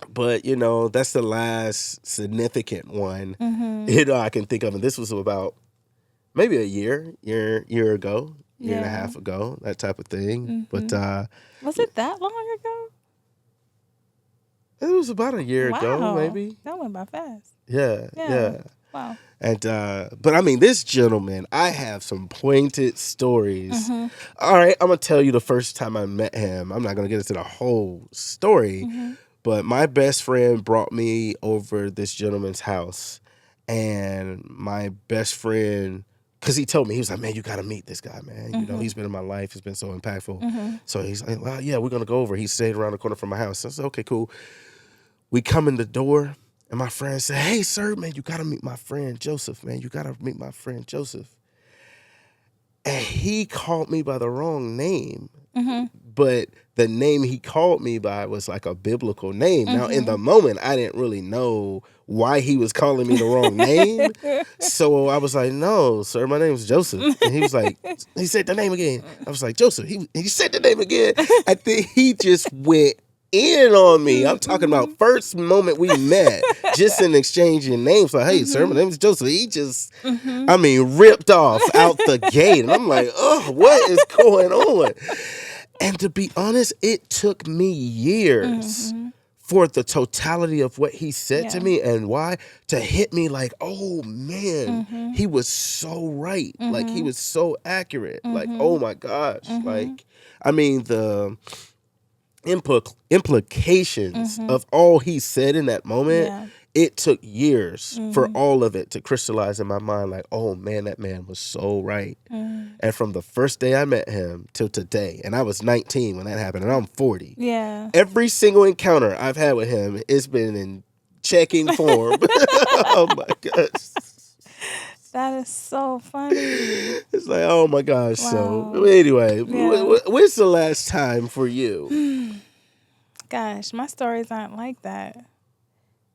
But that's the last significant one I can think of, and this was about maybe a year ago, year and a Yeah. half ago, that type of thing. But Was it that long ago? it was about a year ago, Wow. maybe. That went by fast. Yeah. Wow. And but I mean, this gentleman, I have some pointed stories. All right, I'm gonna tell you the first time I met him. I'm not gonna get into the whole story, but my best friend brought me over this gentleman's house, and my best friend, because he told me, he was like, man, you gotta meet this guy, man. He's been in my life. He's been so impactful. So he's like, well, yeah, we're gonna go over. He stayed around the corner from my house. I said, okay, cool. We come in the door. And my friend said, hey, sir, man, you got to meet my friend Joseph, man. You got to meet my friend Joseph. And he called me by the wrong name. But the name he called me by was like a biblical name. Now, in the moment, I didn't really know why he was calling me the wrong name. So I was like, no, sir, my name is Joseph. And he was like, he said the name again. I was like, Joseph. He said the name again. I think he just went in on me. I'm talking about first moment we met, just in exchanging names. Like, hey, sir, my name is Joseph. He just, ripped off out the gate. And I'm like, oh, what is going on? And to be honest, it took me years for the totality of what he said to me and why to hit me like, oh, man, he was so right. Like, he was so accurate. Like, oh, my gosh. Like, I mean, the implications of all he said in that moment, it took years for Mm-hmm. all of it to crystallize in my mind. Like, oh man, that man was so right. Mm-hmm. And from the first day I met him till today, and I was 19 when that happened, and I'm 40. Yeah. Every single encounter I've had with him, it's been in checking form. Oh my gosh. That is so funny. It's like, oh my gosh. Wow. So anyway, Yeah. when's the last time for you? Gosh, my stories aren't like that.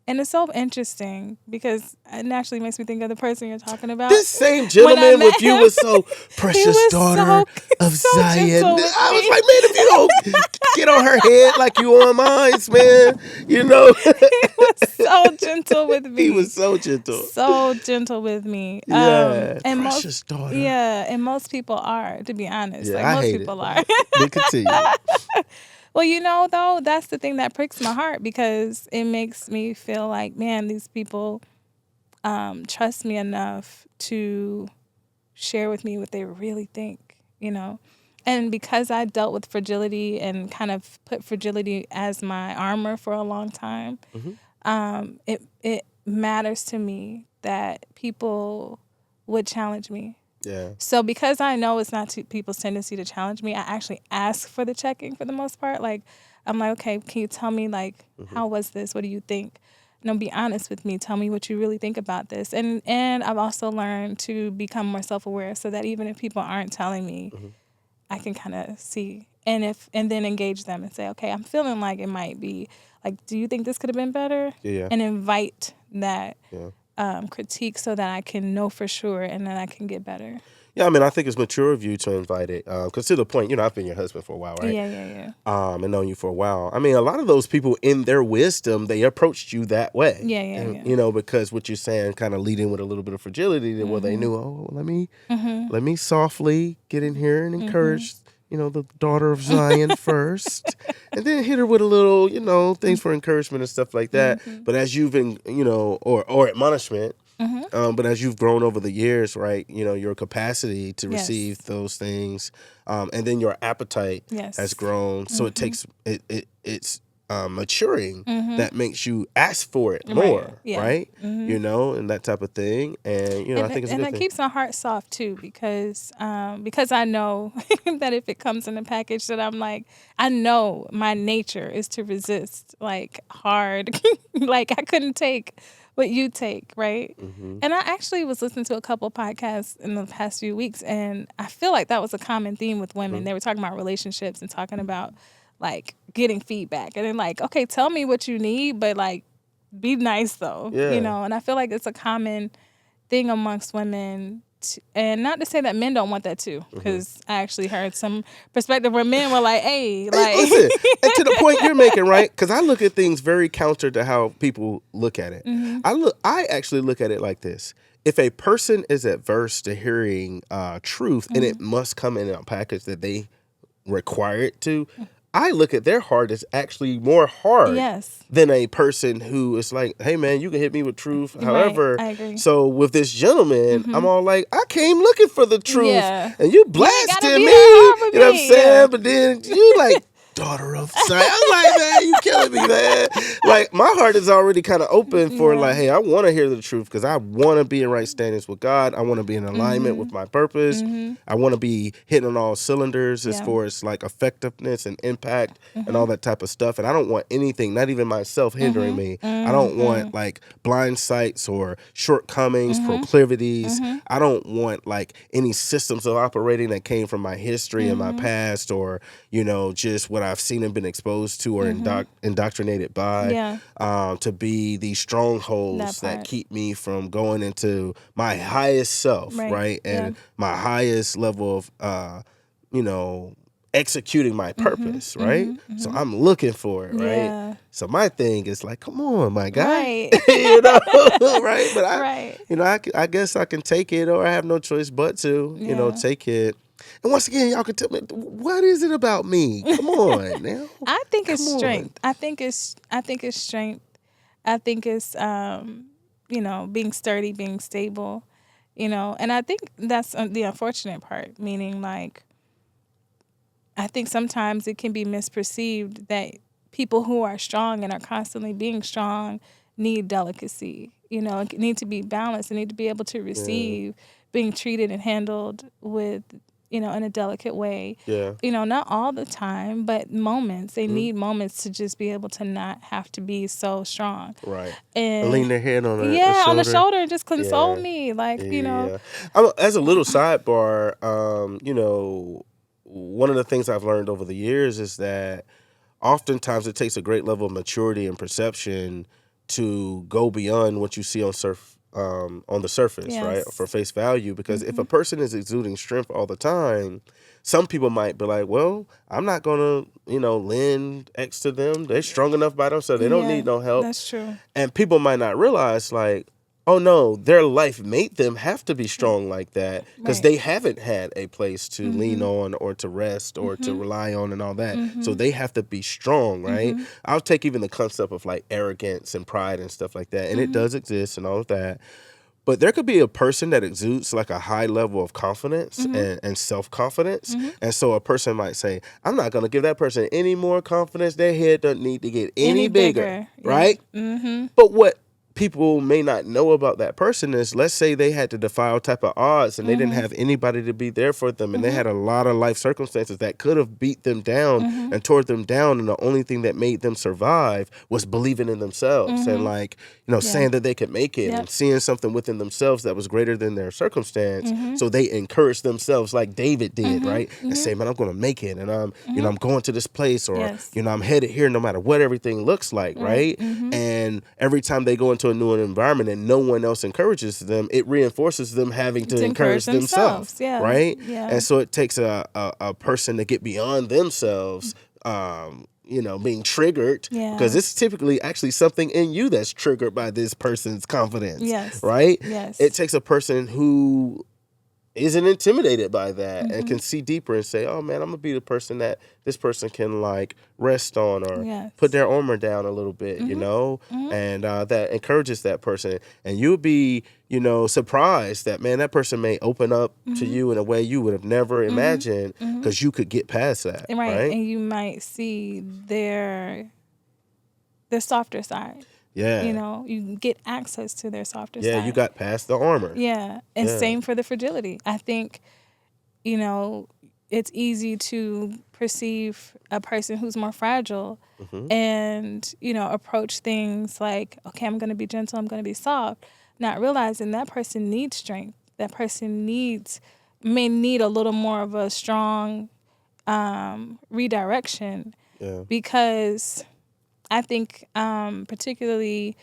And it's so interesting because it naturally makes me think of the person you're talking about. This same When I gentleman met with you him, was so he precious was daughter of so Zion. gentle with I was me. like, man, if you don't get on her head like you on mine, man, you know. He was so gentle with me. He was so gentle. So gentle with me. Yeah, And precious daughter. and most people are, to be honest. Yeah, Like I most hate people it. are. But continue. Well, though, that's the thing that pricks my heart because it makes me feel like, man, these people trust me enough to share with me what they really think. And because I dealt with fragility and kind of put fragility as my armor for a long time, it matters to me that people would challenge me. Yeah. So because I know it's not people's tendency to challenge me, I actually ask for the checking for the most part. Like, I'm like, okay, can you tell me, like, how was this? What do you think? Be honest with me. Tell me what you really think about this. And I've also learned to become more self-aware so that even if people aren't telling me, I can kind of see and then engage them and say, okay, I'm feeling like it might be like, do you think this could have been better? Yeah. And invite that Yeah. critique so that I can know for sure and then I can get better. Yeah, I mean, I think it's mature of you to invite it. Because to the point, I've been your husband for a while, right? Yeah. And known you for a while. I mean, a lot of those people in their wisdom, they approached you that way. Yeah. And, because what you're saying kind of lead in with a little bit of fragility that where they knew, let me softly get in here and encourage, the daughter of Zion first. And then hit her with a little, things for encouragement and stuff like that. But as you've been, or admonishment, but as you've grown over the years, right, your capacity to receive those things, and then your appetite has grown. So it takes it's maturing that makes you ask for it more, right? And that type of thing. And I think it's a good that thing. keeps my heart soft too because I know that if it comes in a package that I'm like, I know my nature is to resist like hard, like I couldn't take what you take, right? And I actually was listening to a couple podcasts in the past few weeks, and I feel like that was a common theme with women. They were talking about relationships and talking about like getting feedback, and then like, okay, tell me what you need, but like, be nice though, And I feel like it's a common thing amongst women. And not to say that men don't want that too, because I actually heard some perspective where men were like, hey, like. Listen, and to the point you're making, right? Because I look at things very counter to how people look at it. I actually look at it like this. If a person is adverse to hearing truth and it must come in a package that they require it to, I look at their heart as actually more hard than a person who is like, hey, man, you can hit me with truth. However, I agree. So with this gentleman, I'm all like, I came looking for the truth. Yeah. And you blasted me. You know what I'm saying? But then you like, daughter of Zion. I'm like, man, you killing me, man. Like, my heart is already kind of open for like, hey, I want to hear the truth because I want to be in right standings with God. I want to be in alignment with my purpose. I want to be hitting on all cylinders as far as like effectiveness and impact and all that type of stuff. And I don't want anything, not even myself, hindering me. I don't want like blind sights or shortcomings, proclivities. I don't want like any systems of operating that came from my history and my past or, just what I've seen and been exposed to or indoctrinated by to be these strongholds that keep me from going into my highest self, right? And my highest level of, executing my purpose, right? So I'm looking for it, right? So my thing is like, come on, my guy, right? But I guess I can take it or I have no choice but to, take it. And once again, y'all can tell me, what is it about me? Come on now. I think it's strength. I think it's strength. I think it's being sturdy, being stable, and I think that's the unfortunate part, meaning like I think sometimes it can be misperceived that people who are strong and are constantly being strong need delicacy. Need to be balanced and need to be able to receive being treated and handled with, in a delicate way. Yeah. Not all the time, but moments. They need moments to just be able to not have to be so strong. Right. And Lean their head on a on the shoulder. shoulder and just console Yeah. me. Like, Yeah. As a little sidebar, one of the things I've learned over the years is that oftentimes it takes a great level of maturity and perception to go beyond what you see on the surface, right? Yes. For face value. Because if a person is exuding strength all the time, some people might be like, well, I'm not going to, lend X to them. They're strong enough by themselves. They don't need no help. That's true. And people might not realize, like, oh no, their life made them have to be strong like that because Right. they haven't had a place to lean on or to rest or to rely on and all that. So they have to be strong, right? I'll take even the concept of like arrogance and pride and stuff like that. And it does exist and all of that. But there could be a person that exudes like a high level of confidence and self-confidence. And so a person might say, I'm not going to give that person any more confidence. Their head doesn't need to get any bigger, right? But what people may not know about that person is, let's say they had to defy all type of odds and they didn't have anybody to be there for them and they had a lot of life circumstances that could have beat them down and tore them down, and the only thing that made them survive was believing in themselves and like, saying that they could make it and seeing something within themselves that was greater than their circumstance. So they encouraged themselves like David did, right? And say, man, I'm going to make it, and I'm going to this place, or I'm headed here no matter what everything looks like, right? And every time they go into a new environment and no one else encourages them, it reinforces them having to encourage themselves, right? And so it takes a person to get beyond themselves, being triggered, because it's typically actually something in you that's triggered by this person's confidence, right? It takes a person who isn't intimidated by that and can see deeper and say, oh man, I'm gonna be the person that this person can like rest on or put their armor down a little bit, and that encourages that person. And you'll be, surprised that, man, that person may open up to you in a way you would have never imagined, because you could get past that, right? And you might see their softer side. Yeah. You get access to their softer side. Yeah, you got past the armor. Yeah. And same for the fragility. I think, it's easy to perceive a person who's more fragile and, approach things like, okay, I'm going to be gentle, I'm going to be soft, not realizing that person needs strength. That person may need a little more of a strong redirection, because I think particularly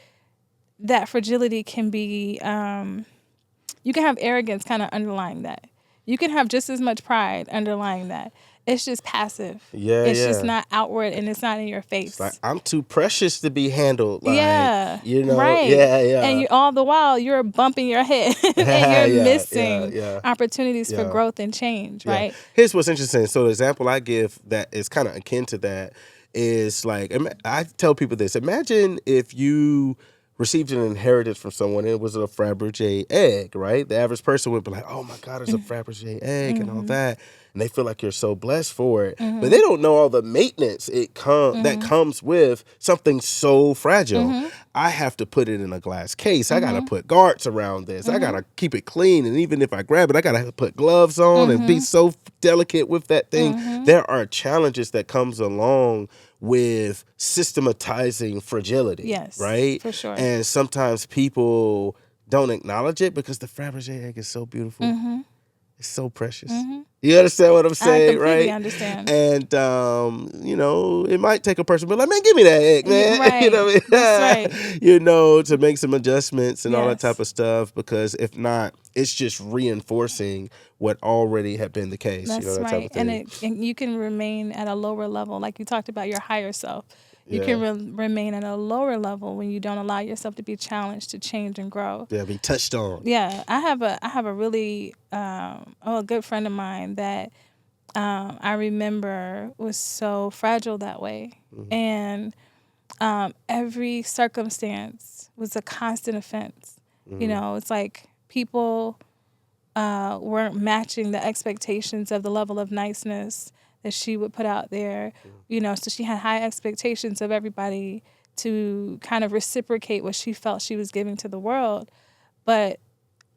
that fragility can be, you can have arrogance kind of underlying that. You can have just as much pride underlying that. It's just passive. It's just not outward, and it's not in your face. It's like, I'm too precious to be handled. Like, right. Yeah. And all the while, you're bumping your head and you're missing opportunities for growth and change, right? Here's what's interesting. So the example I give that is kind of akin to that is like, I tell people this. Imagine if you received an inheritance from someone and it was a Fabergé egg, right? The average person would be like, oh my God, it's a Fabergé egg and all that. And they feel like you're so blessed for it. But they don't know all the maintenance that comes with something so fragile. I have to put it in a glass case. I got to put guards around this. I got to keep it clean. And even if I grab it, I got to put gloves on and be so delicate with that thing. There are challenges that comes along with systematizing fragility, right? For sure. And sometimes people don't acknowledge it because the Fabergé egg is so beautiful. It's so precious. You understand what I'm saying, right? I completely understand. And, it might take a person, but like, man, give me that egg, man. Right. You know what I mean? That's right. To make some adjustments and all that type of stuff, because if not, it's just reinforcing what already had been the case. That's that right. type of thing. And you can remain at a lower level, like you talked about your higher self. You can remain at a lower level when you don't allow yourself to be challenged, to change and grow. Yeah, be touched on. Yeah, I have a really a good friend of mine that I remember was so fragile that way, and every circumstance was a constant offense. It's like people weren't matching the expectations of the level of niceness that she would put out there, so she had high expectations of everybody to kind of reciprocate what she felt she was giving to the world, but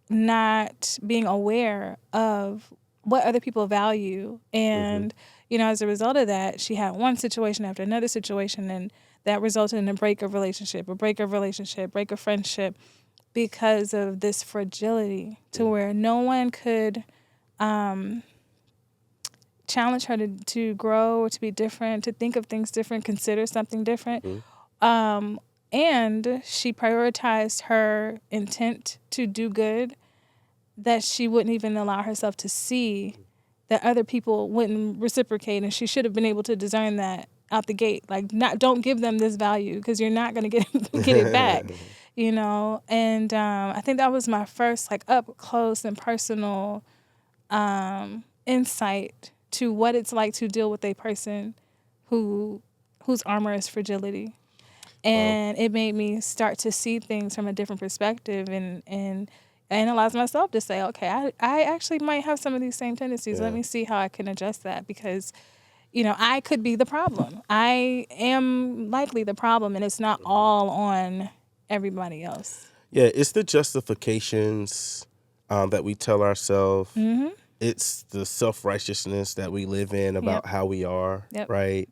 not being aware of what other people value. And, as a result of that, she had one situation after another situation, and that resulted in a break of relationship, break of friendship, because of this fragility to where no one could challenge her to grow, to be different, to think of things different, consider something different. And she prioritized her intent to do good, that she wouldn't even allow herself to see that other people wouldn't reciprocate, and she should have been able to discern that out the gate. Like, don't give them this value because you're not going to get it back, And I think that was my first up close and personal insight to what it's like to deal with a person whose armor is fragility. And it made me start to see things from a different perspective and analyze myself to say, okay, I actually might have some of these same tendencies. Yeah. Let me see how I can adjust that, because, I could be the problem. I am likely the problem, and it's not all on everybody else. Yeah, it's the justifications that we tell ourselves. It's the self-righteousness that we live in about how we are, right?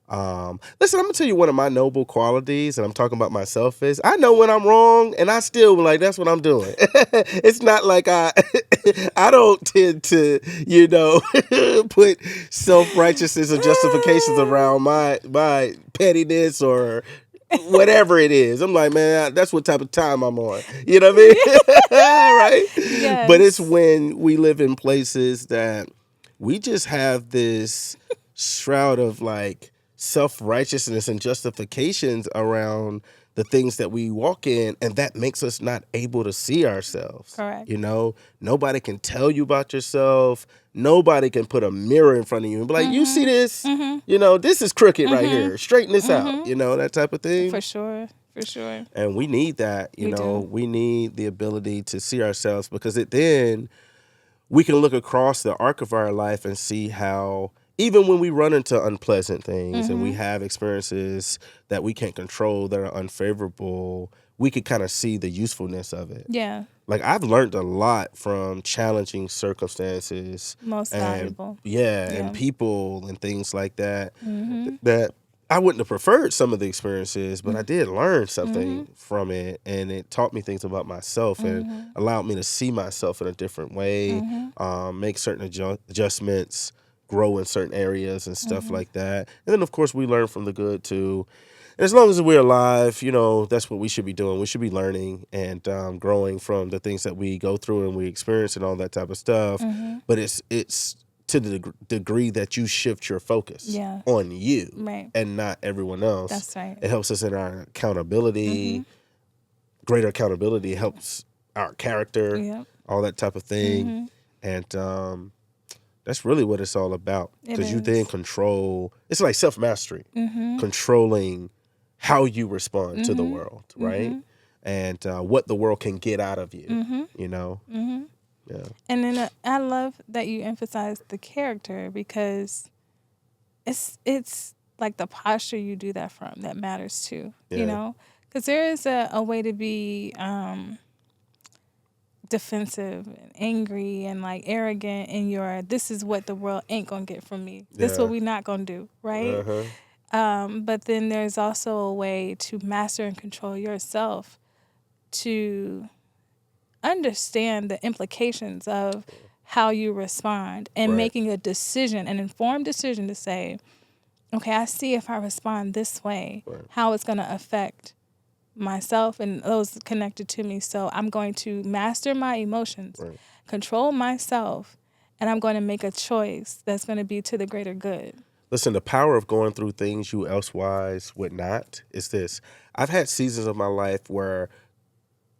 Listen, I'm gonna tell you one of my noble qualities, and I'm talking about myself, is I know when I'm wrong, and I still that's what I'm doing. It's not like I don't tend to, put self-righteousness or justifications around my pettiness or whatever it is. I'm like, man, that's what type of time I'm on. You know what I mean? Right? Yes. But it's when we live in places that we just have this shroud of self-righteousness and justifications around the things that we walk in, and that makes us not able to see ourselves. Correct. Nobody can tell you about yourself. Nobody can put a mirror in front of you and be like, you see this? This is crooked right here. Straighten this out. That type of thing. For sure. And we need that. We need the ability to see ourselves, because then we can look across the arc of our life and see how, even when we run into unpleasant things and we have experiences that we can't control that are unfavorable, we could kind of see the usefulness of it. Yeah. I've learned a lot from challenging circumstances. Most valuable. Yeah, and people and things like that, that I wouldn't have preferred some of the experiences, but I did learn something from it, and it taught me things about myself and allowed me to see myself in a different way, make certain adjustments, grow in certain areas and stuff like that. And then, of course, we learn from the good, too. And as long as we're alive, that's what we should be doing. We should be learning and growing from the things that we go through and we experience and all that type of stuff. But it's to the degree that you shift your focus on you and not everyone else. That's right. It helps us in our accountability. Greater accountability helps our character, all that type of thing. And that's really what it's all about, because you then control. It's like self-mastery, controlling how you respond to the world, right? And what the world can get out of you, Yeah. And then I love that you emphasize the character, because it's like the posture you do that from that matters too, because there is a way to be defensive and angry and arrogant in your, this is what the world ain't gonna get from me. This is what we not gonna do, right? But then there's also a way to master and control yourself, to understand the implications of how you respond and making a decision, an informed decision to say, okay, I see if I respond this way, how it's gonna affect myself and those connected to me. So I'm going to master my emotions, control myself, and I'm going to make a choice that's going to be to the greater good. Listen, the power of going through things you elsewise would not is this. I've had seasons of my life where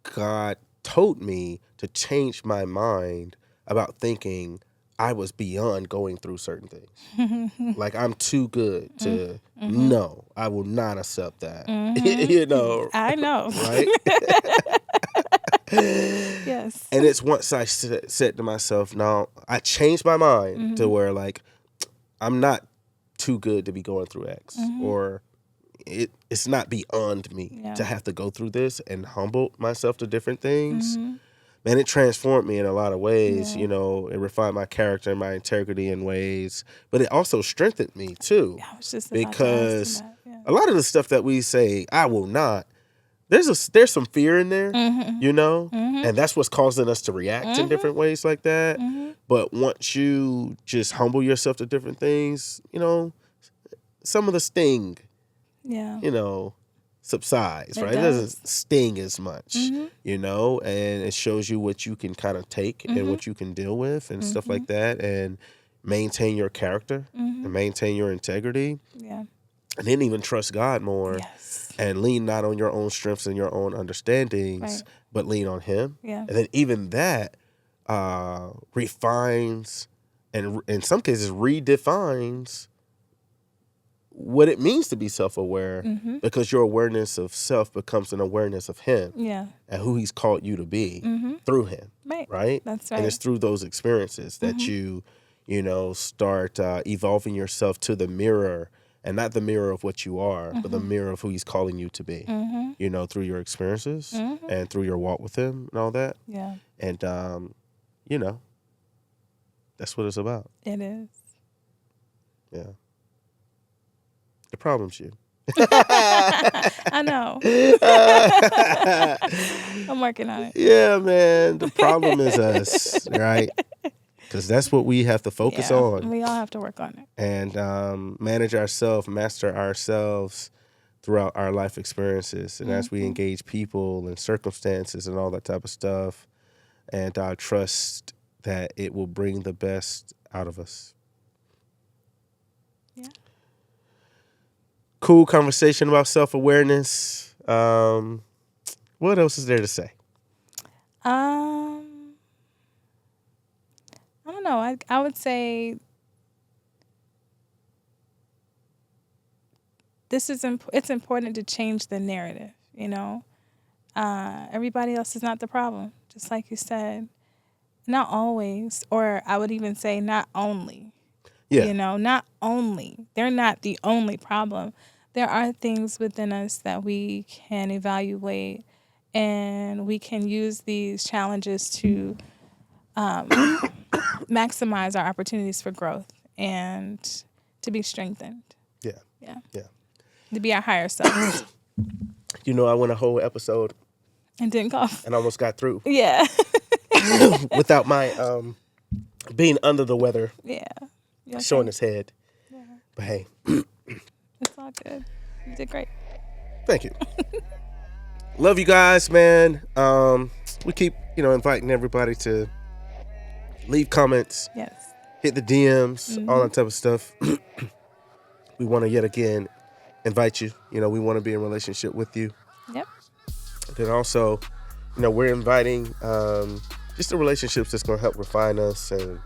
God told me to change my mind about thinking I was beyond going through certain things. I'm too good to, no, I will not accept that. I know. Right? Yes. And it's once I said to myself, no, I changed my mind to where I'm not too good to be going through X, or it's not beyond me Yeah. to have to go through this and humble myself to different things. Mhm. Man, it transformed me in a lot of ways. Yeah. You know, it refined my character and my integrity in ways, but it also strengthened me too. I was just about to ask you Because that. Yeah. a lot of the stuff that we say, I will not, there's some fear in there, Mhm. you know, Mhm. and that's what's causing us to react in different ways like that. Mhm. But once you just humble yourself to different things, you know, some of the sting, Yeah. you know, subsides, It right? It does. doesn't sting as much, Mhm. you know, and it shows you what you can kind of take and Mhm. what you can deal with and stuff Mhm. like that, and maintain your character and Mhm. maintain your integrity, Yeah. and then even trust God more Yes. and lean not on your own strengths and your own understandings, Right. but lean on Him. Yeah. And then even that refines and in some cases redefines what it means to be self-aware, Mhm. because your awareness of self becomes an awareness of Him Yeah. and who He's called you to be Mhm. through Him, Right. right? That's And it's right. through those experiences that Mhm. you know, start evolving yourself to the mirror, and not the mirror of what you are, but the Mhm. mirror of who He's calling you to be, Mhm. you know, through your experiences Mhm. and through your walk with Him and all that. Yeah. And, you know, that's what it's about. It is. Yeah. The problem's you. I know. I'm working on it. Yeah, man. The problem is us, right? Because that's what we have to focus Yeah. on We all have to work on it. and manage ourselves, master ourselves throughout our life experiences. And as we Mhm. engage people and circumstances and all that type of stuff, and trust that it will bring the best out of us. Yeah. Cool conversation about self-awareness. What else is there to say? I don't know. I would say it's important to change the narrative, you know. Everybody else is not the problem, just like you said. Not always, or I would even say not only. Yeah. You know, not only. They're not the only problem. There are things within us that we can evaluate, and we can use these challenges to maximize our opportunities for growth and to be strengthened. Yeah. Yeah. Yeah. To be our higher selves. You know, I went a whole episode And didn't cough. and almost got through Yeah. without my being under the weather, Yeah. You okay? showing his head. Yeah. But hey, It's all good. You did great. thank you. Love you guys, man. We keep, you know, inviting everybody to leave comments, Yes. hit the DMs, all that type of stuff. We want to yet again invite you. You know, we want to be in relationship with you. Yep. Then also, you know, we're inviting just the relationships that's going to help refine us and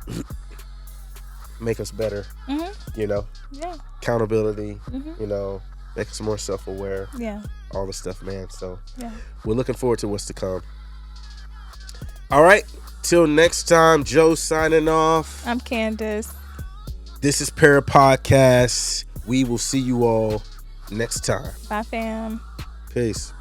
make us better. Mm-hmm. You know, Yeah. accountability, Mm-hmm. you know, make us more self-aware, Yeah. all the stuff, man. So Yeah. we're looking forward to what's to come. All right. Till next time, Joe signing off. I'm Candace. This is Para Podcast. We will see you all next time. Bye, fam. Peace.